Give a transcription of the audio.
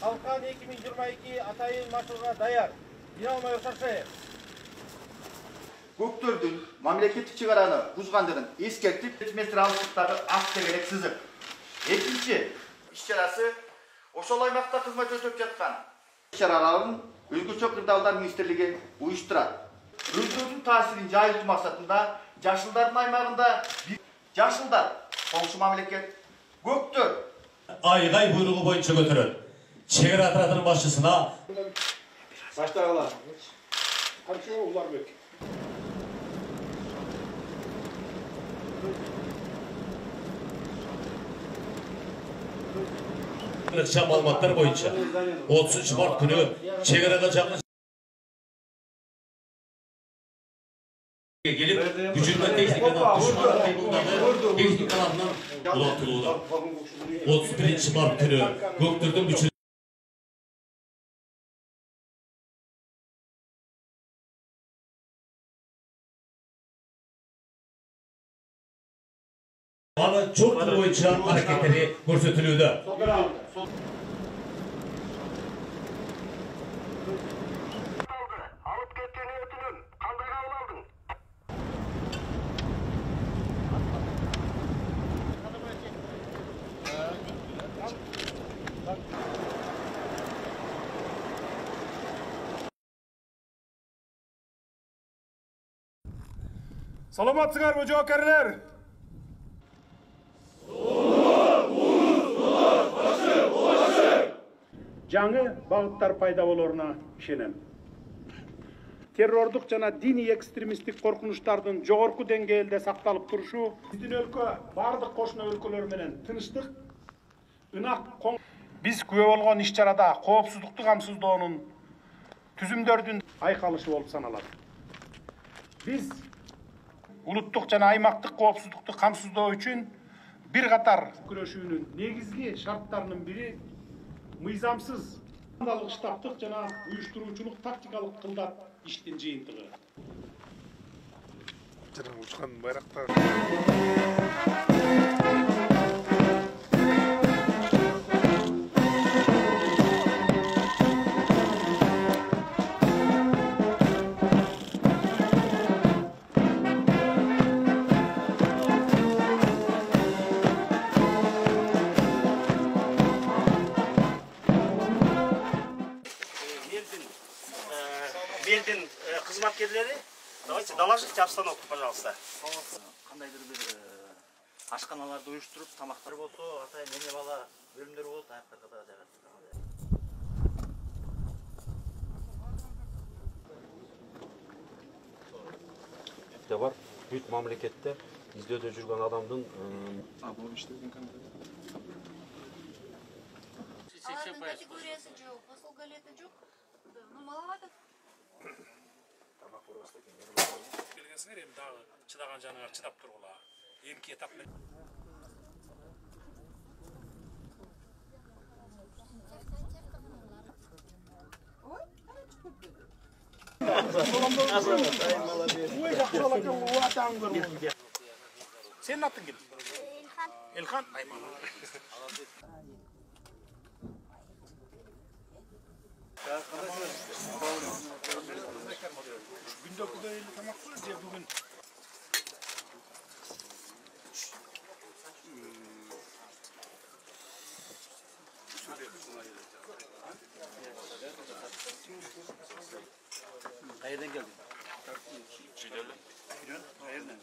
Kalkan 2022 Atayın marşruğa dayar. Dinamo Yoşarşayev. Göktөрдүн мамлекеттик чыгараны бузгандыгын эскертип, 1 метр алыстыктагы ак тегерек сызык. Экинчи иш-чарасы ошол аймакта кызмат өтөп жаткан иш-чараларын өзгөчө кырдаалдар министрлиги уюштурат. Өздөрүнүн таасирин жайылтуу максатында жашылдардын аймагында жашылдар коңшу мамлекет Göktör Aygay buyruğu boyunca götürün. Çevre atıratının başçısına Başlarlar. Karşıya ular bek. malumatlar boyunca 30 Mart günü çevrede canlı gelip gücünde teknikadan düşmanın kaybolduğunu teknik alanından ulaştırıldı. 31 Mart günü Göktürk'ün bütün bana çok boyunca hareketleri görsetiliyordu. Alıp kettiğini ötünün. Kandayı aldın. Salamatçılar bu jokerler. Жаңы багыттар пайда болоруна ишенем. Террордук жана диний экстремисттик коркунучтардын жогорку деңгээлде сакталып турушу биздин өлкө бардык кошуна өлкөлөр менен тынчтык, ынак, биз күбө болгон иш-чарада коопсуздукту камсыздоонун түзүмдөрдүн айкалышы болуп саналат. Биз улуттук жана аймактык коопсуздукту камсыздоо үчүн бир катар күрөшүүнүн негизги шарттарынын бири мыйзамсыз командалык штабтык жана уюштуруучулук тактикалык кылдат иштин жыйынтыгы. Жана учкан байрактар. Белдин кызматкерлери, давайте доложите обстановку, пожалуйста. Кандайдыр бир ашканаларды уюштуруп, тамактар болсо, атайын эне бала бөлүмдөр болот, аяктарга да жайгаштырган. Бар бүт мамлекетте издөөдө жүргөн адамдын бул иштеген кандай? Категориясы жок, посыл галеты жок. Ну маловато. Келгенсиңер эми дагы чыдаган жаныңар чыдап тургула. Эмки этап менен. Senin atın kim? İlhan. İlhan. Ay mama. Gündöküde eli tamak var diye bugün. Kayerden geldin? Hayırdır?